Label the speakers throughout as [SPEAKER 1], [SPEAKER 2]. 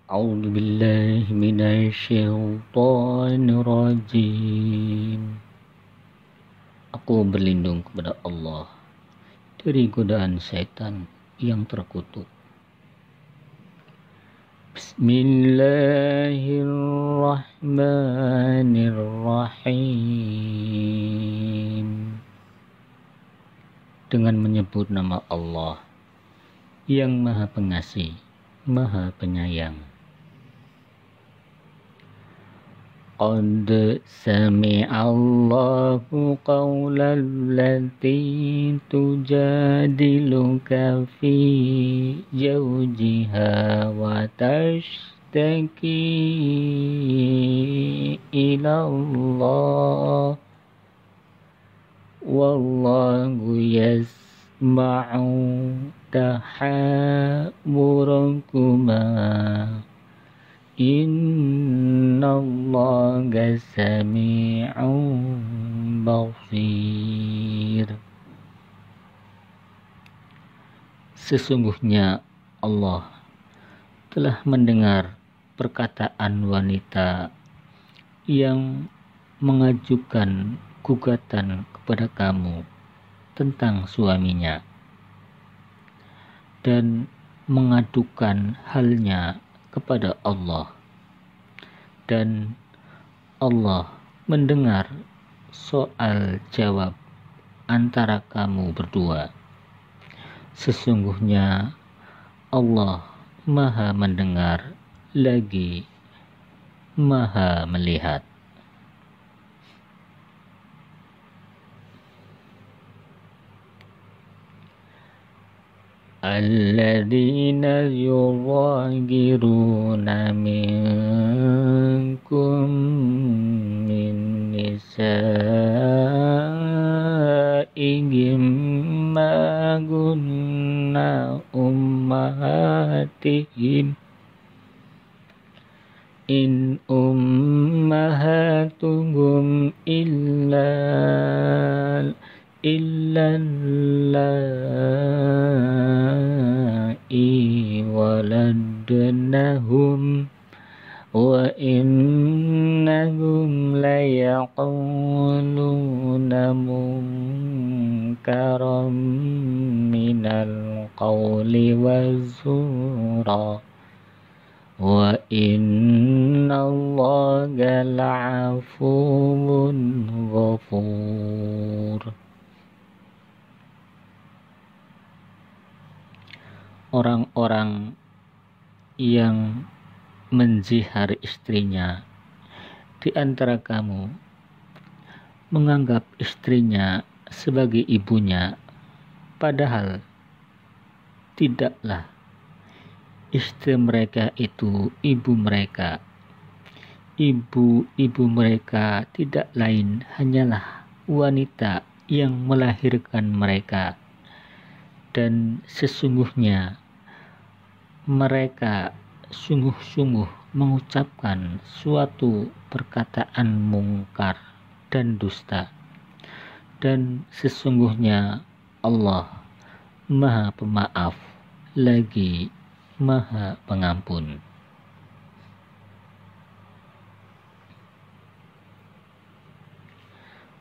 [SPEAKER 1] أعوذ بالله من الشيطان الرجيم. Aku berlindung kepada Allah dari godaan setan yang terkutuk. Bismillahirrahmanirrahim. Dengan menyebut nama Allah yang Maha Pengasih, Maha Penyayang. Qad sami'allahu qawlan lati tujadiluka fi zawjiha wa tashtaki ila Allah wallahu yasma'u tahawurakuma innallaha sami'un basir. Sesungguhnya Allah telah mendengar perkataan wanita yang mengajukan gugatan kepada kamu tentang suaminya dan mengadukan halnya kepada Allah, dan Allah mendengar soal jawab antara kamu berdua. Sesungguhnya Allah Maha mendengar lagi Maha melihat. Alladzina yuzahiruna minkum min nisa'ihim ma kunna ummahatihim in ummahatuhum illallai waladnahum wa innahum layaquluna munkaram minal qawli wazura wa innallaha la'afuwun ghafur. Orang-orang yang menzihar istrinya di antara kamu menganggap istrinya sebagai ibunya, padahal tidaklah istri mereka itu ibu mereka. Ibu-ibu mereka tidak lain hanyalah wanita yang melahirkan mereka, dan sesungguhnya mereka sungguh-sungguh mengucapkan suatu perkataan mungkar dan dusta, dan sesungguhnya Allah Maha Pemaaf lagi Maha Pengampun.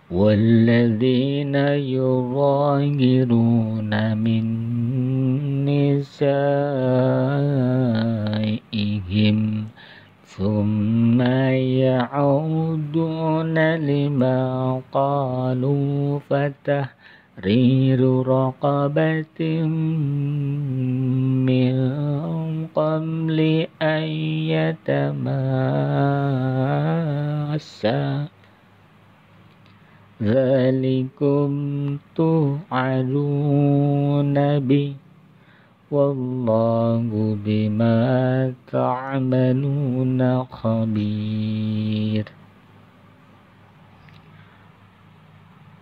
[SPEAKER 1] Walladzina yuzahiruna min nisa'ihim thumma ya'uduna lima qalu fatahriru raqabatin min qabli an yatamassa Zalikum tu'aduna bi wallahu bima ta'maluna khabir.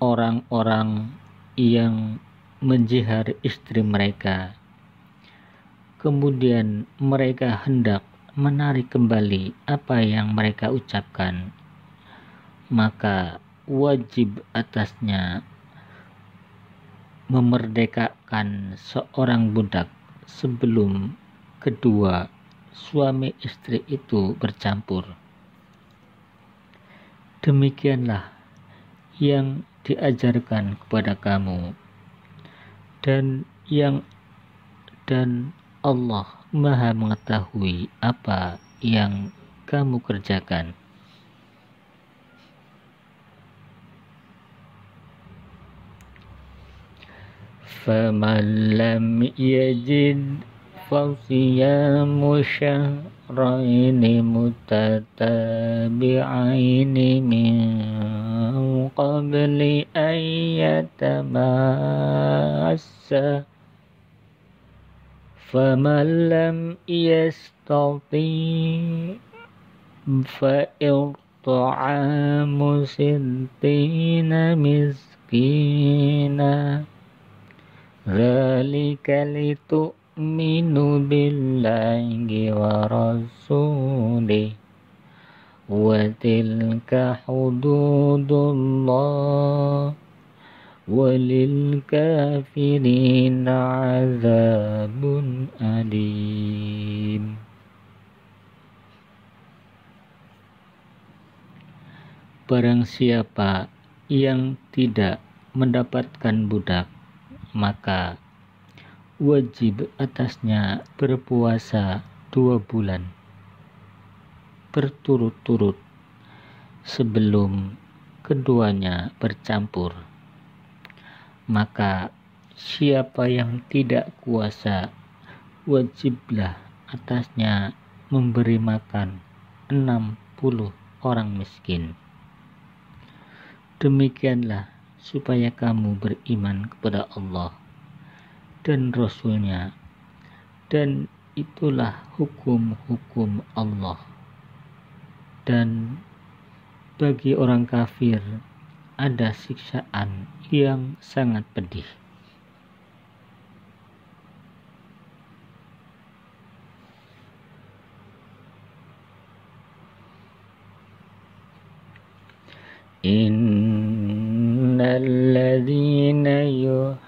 [SPEAKER 1] Orang-orang yang menjihar istri mereka, kemudian mereka hendak menarik kembali apa yang mereka ucapkan, maka wajib atasnya memerdekakan seorang budak sebelum kedua suami istri itu bercampur. Demikianlah yang diajarkan kepada kamu, dan Allah Maha mengetahui apa yang kamu kerjakan. فَمَنْ لَمْ يَجِدْ فَصِيَامُ شَهْرَيْنِ مُتَتَابِعَيْنِ مِنْ قَبْلِ أَنْ يَتَمَاسَّا فَمَنْ لَمْ يَسْتَطِعْ فَإِطْعَامُ 60 مِسْكِينًا ذَلِكَ لِتُؤْمِنُوا بِاللَّهِ وَرَسُولِهِ وَتِلْكَ حُدُودُ اللَّهِ وَلِلْكَافِرِينَ عَذَابٌ أَلِيمٌ. Barang siapa yang tidak mendapatkan budak, maka wajib atasnya berpuasa 2 bulan berturut-turut sebelum keduanya bercampur. Maka siapa yang tidak kuasa, wajiblah atasnya memberi makan 60 orang miskin. Demikianlah supaya kamu beriman kepada Allah dan Rasul-Nya, dan itulah hukum-hukum Allah. Dan bagi orang kafir ada siksaan yang sangat pedih. Innal ladzina yuhadduna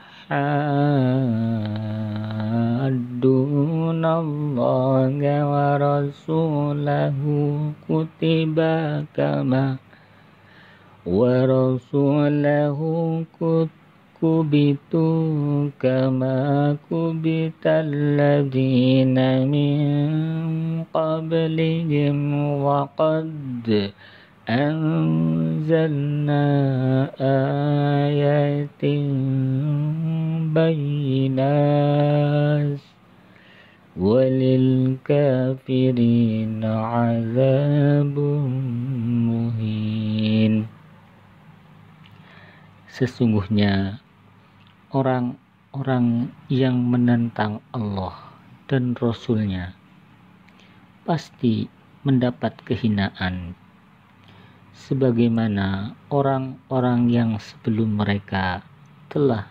[SPEAKER 1] Allaha wa rasulahu kutiba kama kubitu kama kubital ladzina min qablihim wa qad anzalna ayatin bayyinat walil kafirin azabun muhin. Sesungguhnya orang-orang yang menentang Allah dan Rasul-Nya pasti mendapat kehinaan, sebagaimana orang-orang yang sebelum mereka telah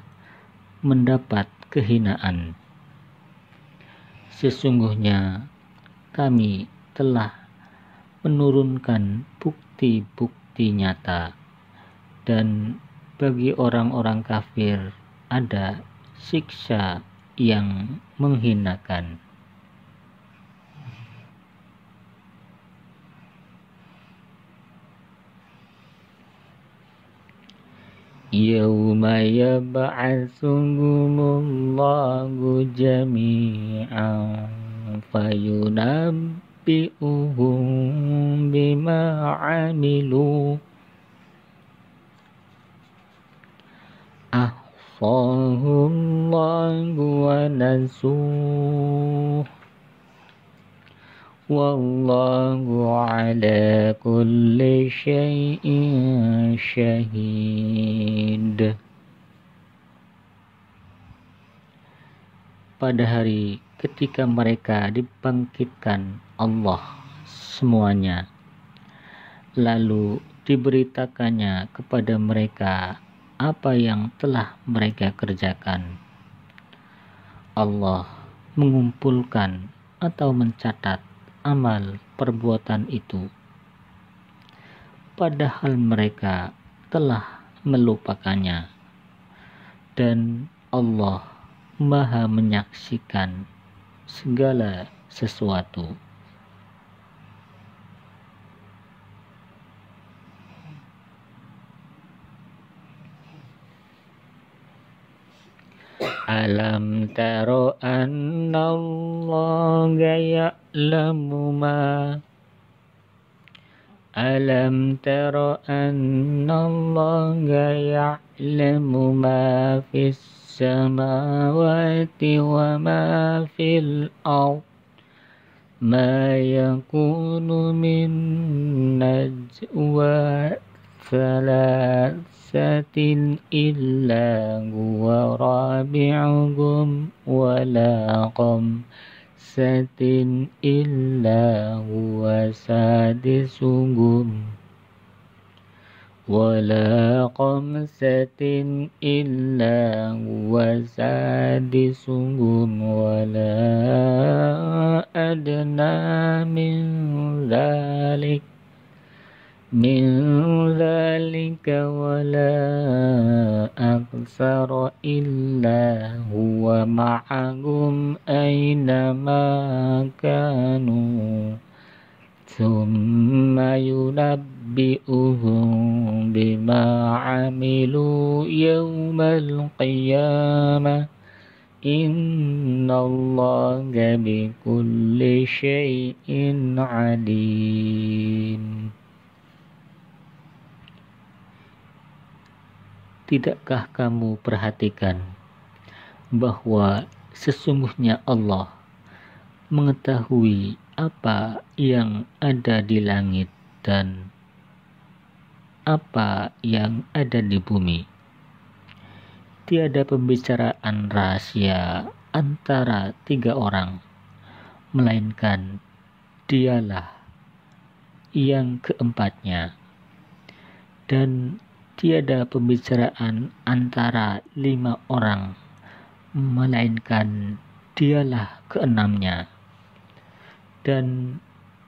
[SPEAKER 1] mendapat kehinaan. Sesungguhnya kami telah menurunkan bukti-bukti nyata, dan bagi orang-orang kafir ada siksa yang menghinakan. Yauma yab'atsuhumullahu jami'an fayunabbi'uhum bima 'amilu ahsahullahu wa nasuh wallahu ala kulli syai'in syahid. Pada hari ketika mereka dibangkitkan Allah semuanya, lalu diberitakannya kepada mereka apa yang telah mereka kerjakan. Allah mengumpulkan atau mencatat amal perbuatan itu, padahal mereka telah melupakannya, dan Allah Maha menyaksikan segala sesuatu. Alam taro annallaha ya'lamu ma Alam taro annallaha ya'lamu ma fis samawati wa ma fil ardh ma yakunu min najwa thalathatin illa huwa rabi'uhum wala khamsatin illa huwa sadisuhum wala khamsatin illa huwa sadisuhum wala adna min dhalika wala aktsara illa huwa ma'ahum aynama kanu thumma yunabbi'uhum bima 'amilu yawmal qiyamah innallaha bikulli syai'in 'alim. Tidakkah kamu perhatikan bahwa sesungguhnya Allah mengetahui apa yang ada di langit dan apa yang ada di bumi? Tiada pembicaraan rahasia antara tiga orang, melainkan dialah yang keempatnya. Dan tiada pembicaraan antara 5 orang, melainkan dialah keenamnya. Dan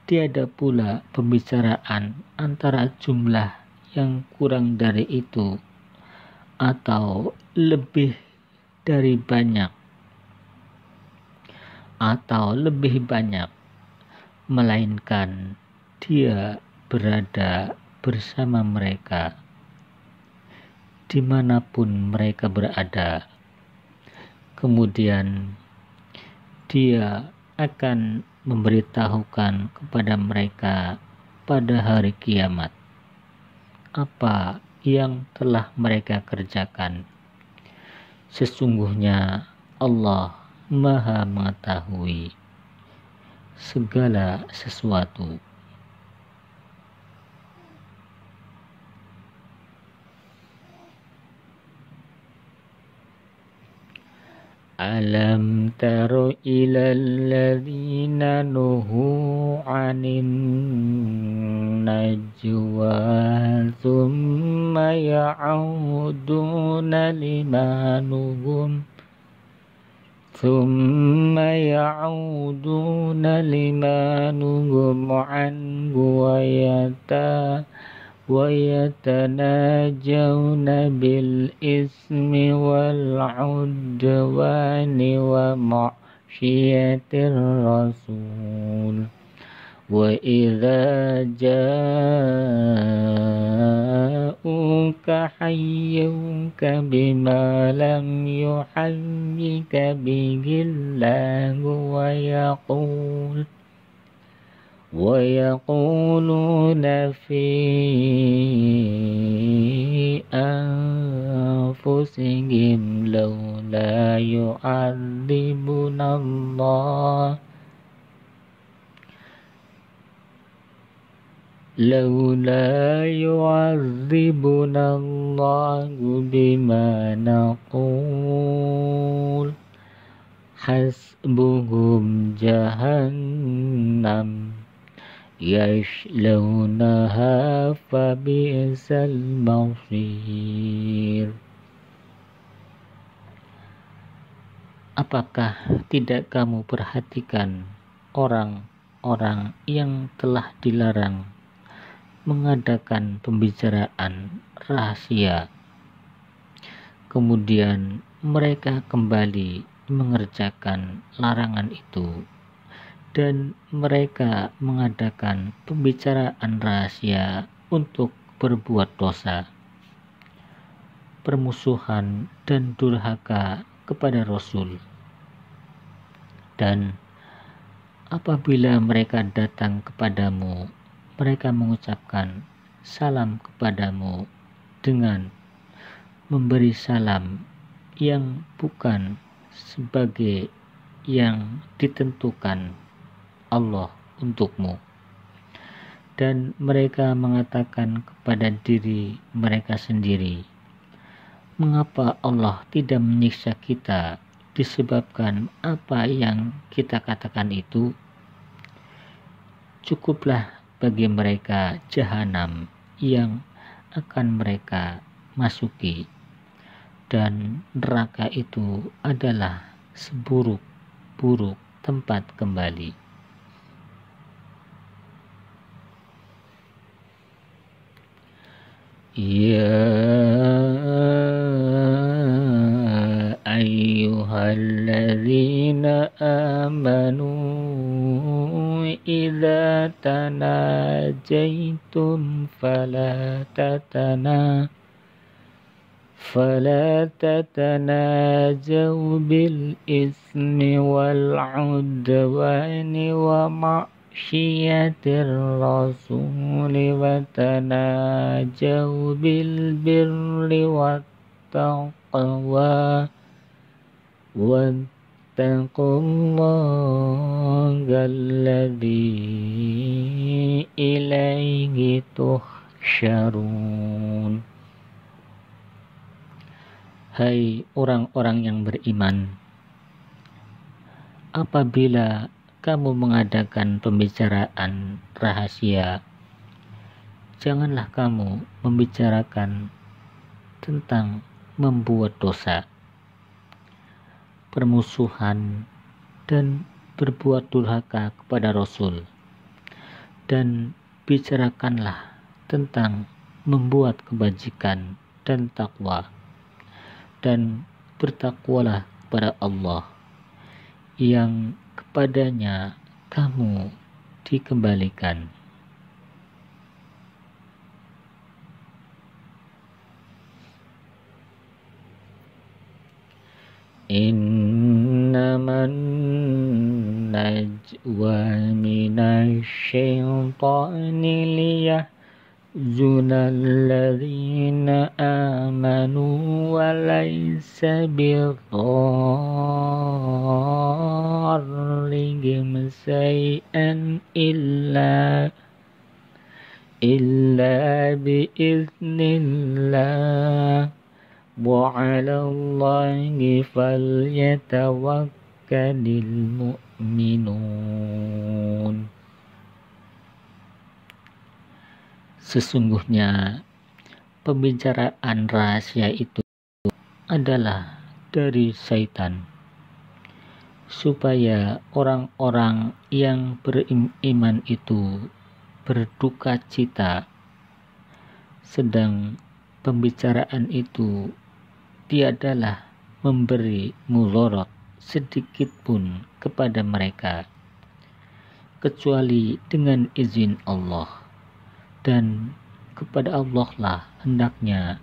[SPEAKER 1] tiada pula pembicaraan antara jumlah yang kurang dari itu atau lebih dari banyak atau lebih banyak, melainkan dia berada bersama mereka dimanapun mereka berada. Kemudian dia akan memberitahukan kepada mereka pada hari kiamat apa yang telah mereka kerjakan. Sesungguhnya Allah Maha mengetahui segala sesuatu. Alam taro ilal ladzina nuhu 'anin najwa thumma ya'uduna limanuhum anhu ويتناجون بالإثم والعدوان ومعصية الرسول وإذا جاءوك حيوك بما لم يحيك به الله ويقولون في أنفسهم لولا يعذبنا الله بما نقول حسبهم جهنم يصلونها فبئس المصير. Apakah tidak kamu perhatikan orang-orang yang telah dilarang mengadakan pembicaraan rahasia, kemudian mereka kembali mengerjakan larangan itu, dan mereka mengadakan pembicaraan rahasia untuk berbuat dosa, permusuhan dan durhaka kepada Rasul, dan apabila mereka datang kepadamu, mereka mengucapkan salam kepadamu dengan memberi salam yang bukan sebagai yang ditentukan Allah untukmu, dan mereka mengatakan kepada diri mereka sendiri, mengapa Allah tidak menyiksa kita disebabkan apa yang kita katakan itu? Cukuplah bagi mereka jahanam yang akan mereka masuki, dan neraka itu adalah seburuk-buruk tempat kembali. Ya ayyuhalladzina amanu idza tanajaitum fala tatanajaw bil ismi wal udwani wa ma'syiyatir rasuli wa tanajaw bil birri wat taqwa wattaqullaha alladzi ilaihi tuhsyarun. Hai orang-orang yang beriman, apabila kamu mengadakan pembicaraan rahasia, janganlah kamu membicarakan tentang membuat dosa, permusuhan, dan berbuat durhaka kepada Rasul, dan bicarakanlah tentang membuat kebajikan dan takwa, dan bertakwalah kepada Allah yang kepadanya kamu dikembalikan. Innaman najwa minasyaitani liyahzunal ladzina amanu wa laysa bidarrihim syai'an illa biiznillah wa 'alallahi falyatawakkalul mu'minun. Sesungguhnya pembicaraan rahasia itu adalah dari syaitan, supaya orang-orang yang beriman itu berduka cita, sedang pembicaraan itu tiadalah memberi mudarat sedikit pun kepada mereka, kecuali dengan izin Allah, dan kepada Allah lah hendaknya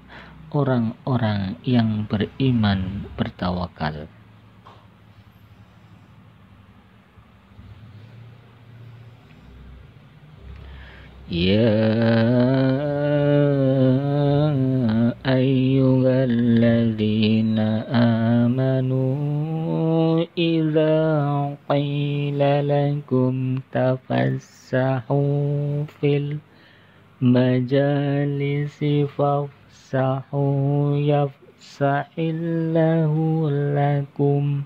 [SPEAKER 1] orang-orang yang beriman bertawakal. Ya ayyuhalladzina amanu idza qila lakum tafassahu fil majalisi fafsahu yafsahillahu lakum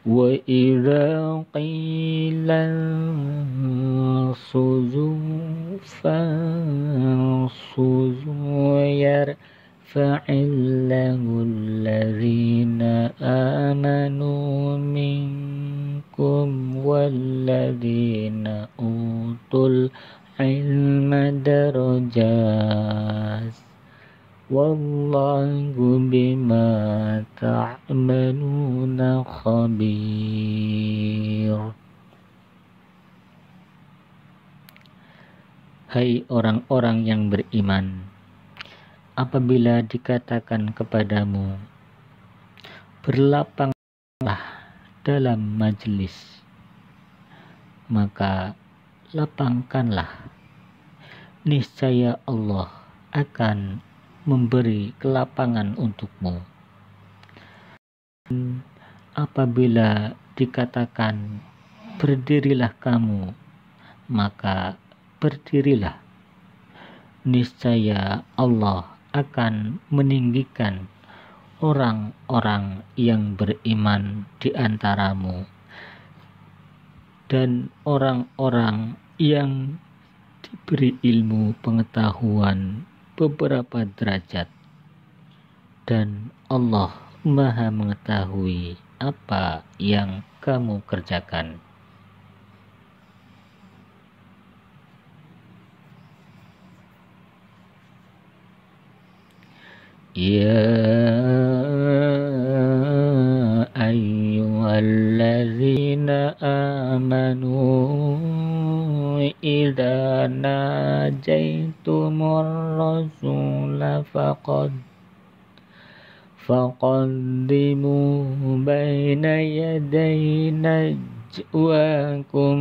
[SPEAKER 1] wa idza qila suzu fansuzu yarfa'illahu alladhina amanu minkum walladhina utul ilma darajat wallahu bima ta'maluna khabir. Hai orang-orang yang beriman, apabila dikatakan kepadamu, berlapanglah dalam majelis, maka lapangkanlah, niscaya Allah akan memberi kelapangan untukmu. Apabila dikatakan berdirilah kamu, maka berdirilah, niscaya Allah akan meninggikan orang-orang yang beriman di antaramu dan orang-orang yang diberi ilmu pengetahuan beberapa derajat, dan Allah Maha mengetahui apa yang kamu kerjakan. Ya ayyuhalladzina amanu idza najaitumur rasula faqaddimu baina yaday najwakum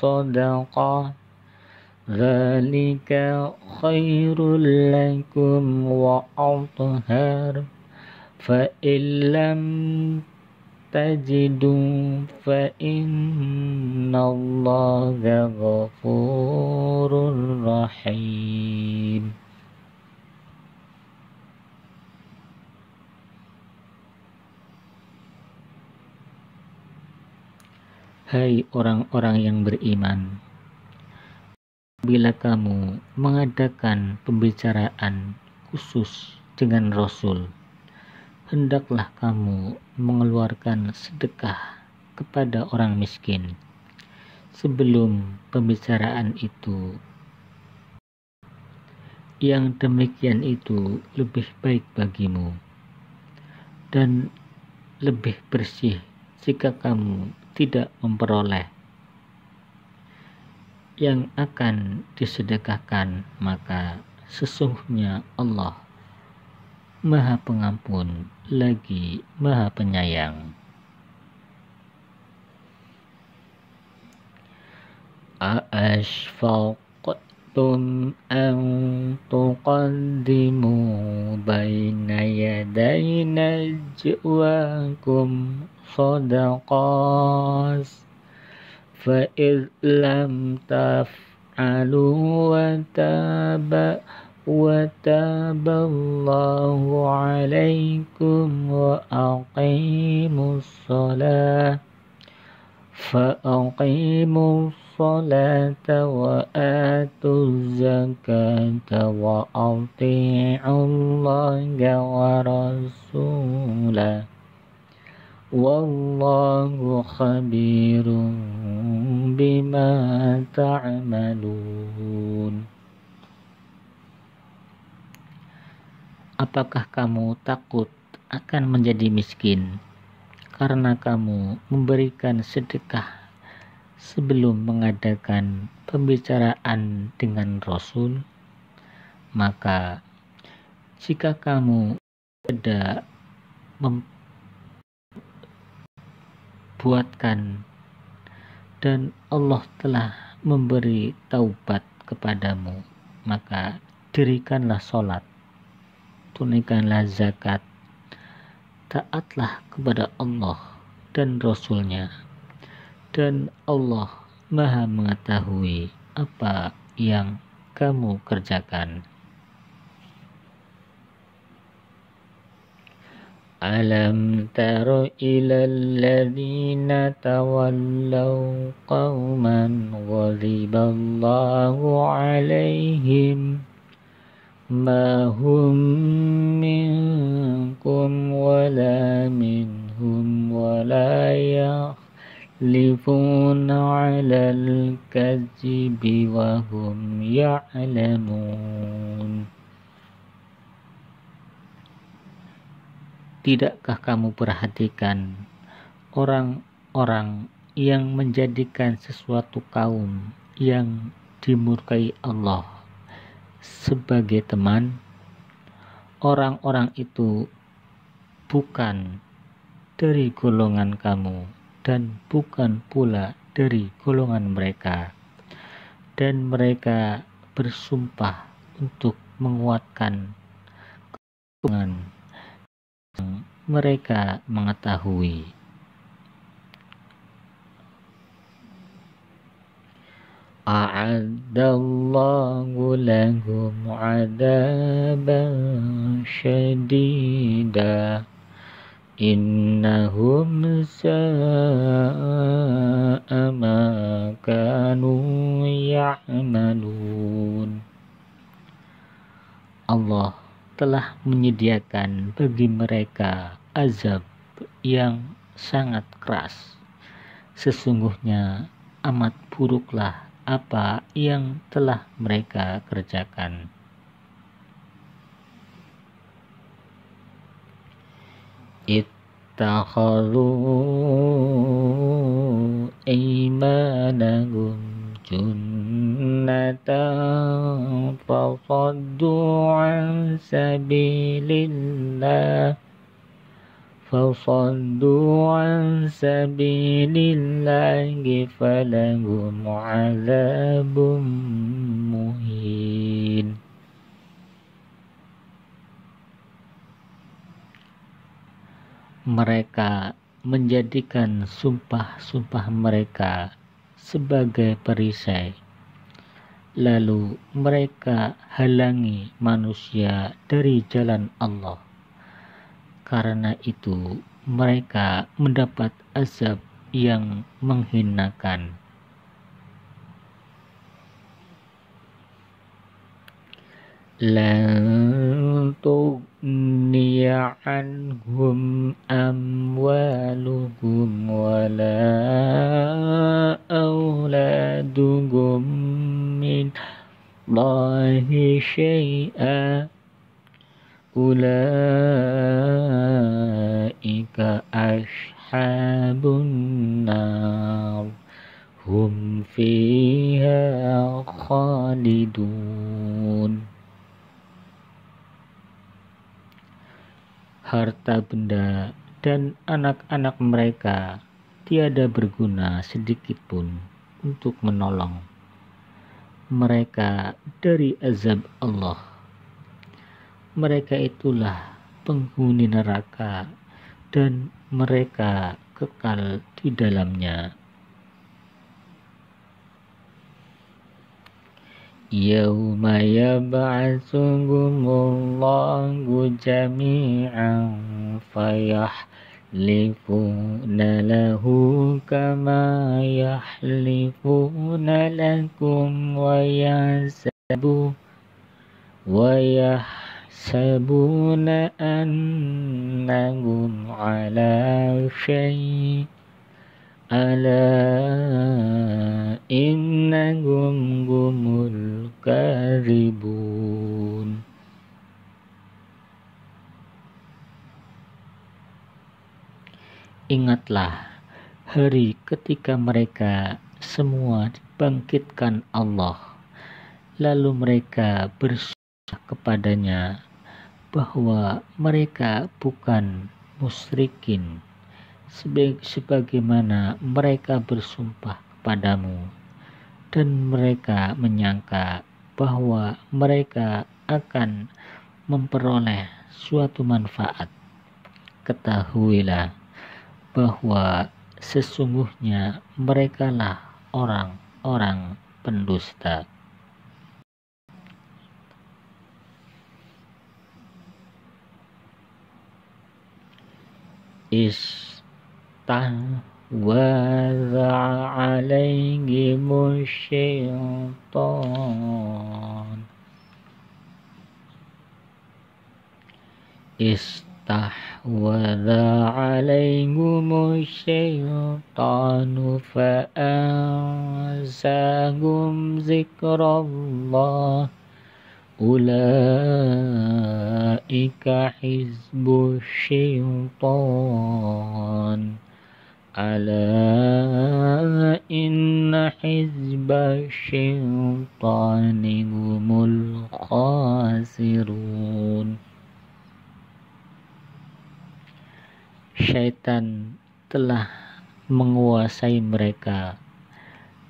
[SPEAKER 1] sadaqah dzalika khairul lakum wa athhar fa illam tajidu fa innallaha ghafurur rahim. Hai orang-orang yang beriman, bila kamu mengadakan pembicaraan khusus dengan Rasul, hendaklah kamu mengeluarkan sedekah kepada orang miskin sebelum pembicaraan itu. Yang demikian itu lebih baik bagimu dan lebih bersih jika kamu tidak memperoleh yang akan disedekahkan, maka sesungguhnya Allah Maha Pengampun lagi Maha Penyayang. Ashfaqtum an tuqaddimu baina yaday najwakum sadaqat fa idh lam taf'alu wa taballahu alaikum wa aqimus salah fa'aqimus salata wa atuz zakata wa ati'ullaha wa rasulah wallahu khabirun bima ta'malun. Apakah kamu takut akan menjadi miskin karena kamu memberikan sedekah sebelum mengadakan pembicaraan dengan Rasul? Maka jika kamu tidak buatkan dan Allah telah memberi taubat kepadamu, maka dirikanlah sholat, tunaikanlah zakat, taatlah kepada Allah dan Rasulnya, dan Allah Maha mengetahui apa yang kamu kerjakan. Alam taro ilal ladina tawallaw qauman ghadiballahu alaihim ma hum minkum wala minhum wala yakhlifuna alal kadhibi wa hum ya'lamun. Tidakkah kamu perhatikan orang-orang yang menjadikan sesuatu kaum yang dimurkai Allah sebagai teman? Orang-orang itu bukan dari golongan kamu dan bukan pula dari golongan mereka, dan mereka bersumpah untuk menguatkan golongan yang mereka mengetahui. A'addallahu lahum 'adaban syadida innahum sa'a ma kanu ya'malun. Allah telah menyediakan bagi mereka azab yang sangat keras. Sesungguhnya amat buruklah apa yang telah mereka kerjakan. Ittakhadhu aymanahum junnatan fasaddu an sabilillah falahum azabun muhin. Mereka menjadikan sumpah-sumpah mereka sebagai perisai, lalu mereka halangi manusia dari jalan Allah. Karena itu mereka mendapat azab yang menghinakan. Lan tughniya anhum amwaluhum wala auladuhum min Allahi syai'a ulaika ashabun nar hum fiha khalidun. Harta benda dan anak-anak mereka tiada berguna sedikit pun untuk menolong mereka dari azab Allah. Mereka itulah penghuni neraka dan mereka kekal di dalamnya. Yauma yab'atsuhumullahu jami'an fayahlifuna lahu kama yahlifuna lakum wa yahsabuna annahum ala syai' ala innahum humul kadhibun. Ingatlah hari ketika mereka semua dibangkitkan Allah, lalu mereka bersumpah kepadanya bahwa mereka bukan musyrikin sebagaimana mereka bersumpah kepadamu, dan mereka menyangka bahwa mereka akan memperoleh suatu manfaat. Ketahuilah bahwa sesungguhnya merekalah orang-orang pendusta. Istahwadha alaihimu syaitan Istahwadha alaihimu syaitanu fa'ansahum zikrallah ulaika hizbu syaitan ala inna hizba syaitani humul khasirun. syaitan telah menguasai mereka,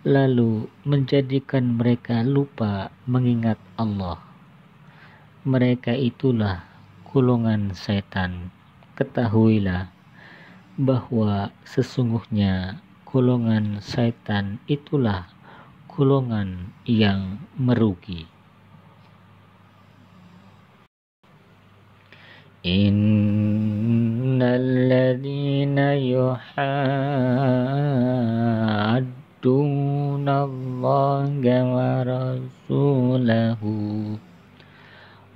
[SPEAKER 1] lalu menjadikan mereka lupa mengingat Allah. Mereka itulah golongan syaitan. Ketahuilah bahwa sesungguhnya golongan syaitan itulah golongan yang merugi. Innal ladzina yuhadduna Allaha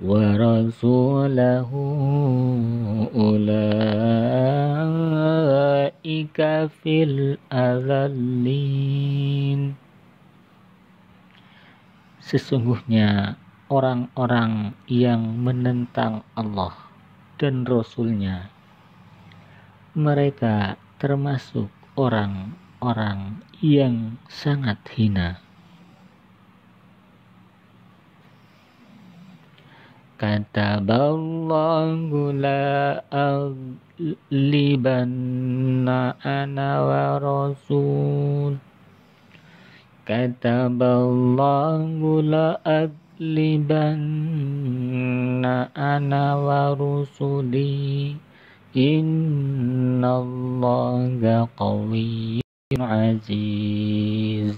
[SPEAKER 1] wa rasulahu ulaika fil adzallin. Sesungguhnya orang-orang yang menentang Allah dan Rasul-Nya, mereka termasuk orang-orang yang sangat hina. Kataballahu la aghlibanna ana wa rasul. Kataballahu la aghlibanna ana wa rusuli. Innallaha qawiyyun aziz.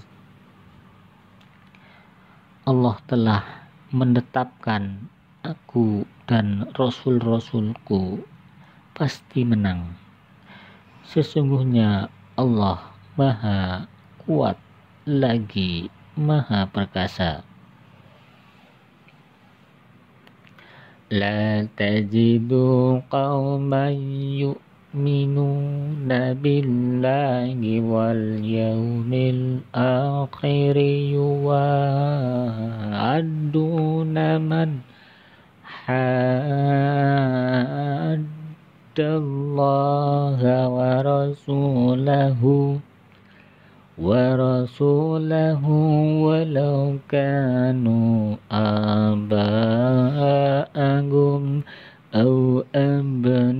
[SPEAKER 1] Allah telah menetapkan aku dan Rasul-Rasulku pasti menang. Sesungguhnya Allah Maha Kuat lagi Maha Perkasa. La tajidu qauman yu'minuna billahi wal yawmil akhir yuwadduna man haddallaha wa rasulahu walau kanu aba'ahum aw abna'ahum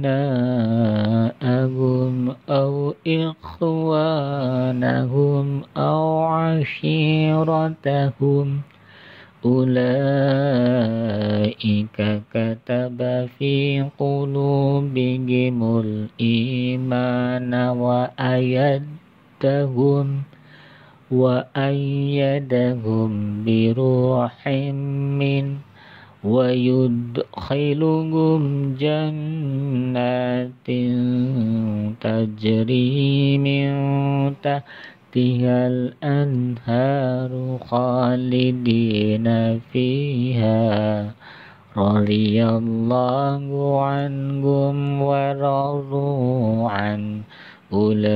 [SPEAKER 1] aw ikhwanahum aw ashiratahum ulaika kataba fi qulubihimul imana wa ayyadahum biruhim min wa yudkhiluhum jannatin tajri min tahtihal anharu khalidina fiha radhiyallahu anhum wa radu an. Ulaika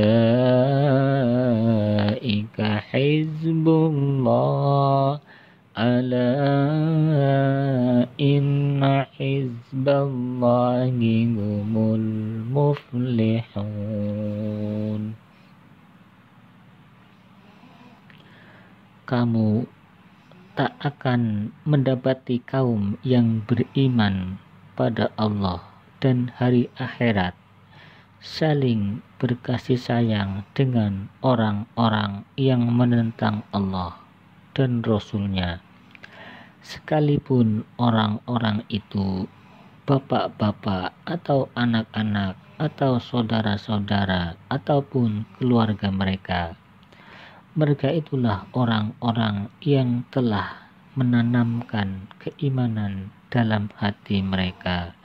[SPEAKER 1] hizbullah ala inna hizballahi humul muflihun. Kamu tak akan mendapati kaum yang beriman pada Allah dan hari akhirat saling berkasih sayang dengan orang-orang yang menentang Allah dan Rasul-Nya, sekalipun orang-orang itu bapak-bapak atau anak-anak atau saudara-saudara ataupun keluarga mereka. Mereka itulah orang-orang yang telah menanamkan keimanan dalam hati mereka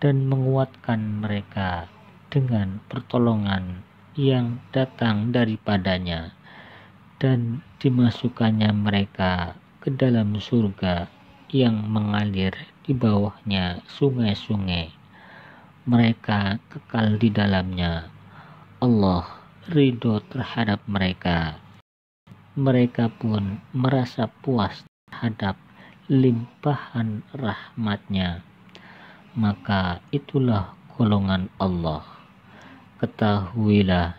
[SPEAKER 1] dan menguatkan mereka dengan pertolongan yang datang daripadanya, dan dimasukkannya mereka ke dalam surga yang mengalir di bawahnya sungai-sungai. Mereka kekal di dalamnya. Allah ridho terhadap mereka. Mereka pun merasa puas terhadap limpahan rahmat-Nya. Maka itulah golongan Allah. Ketahuilah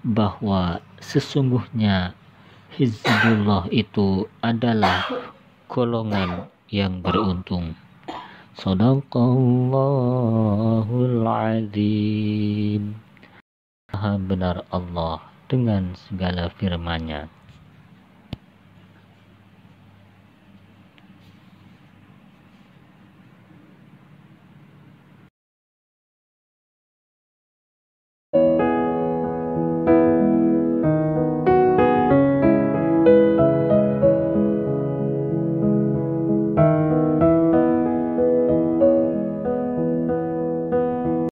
[SPEAKER 1] bahwa sesungguhnya Hizbullah itu adalah golongan yang beruntung. Shadaqallahul azim. maha benar Allah dengan segala firman-Nya.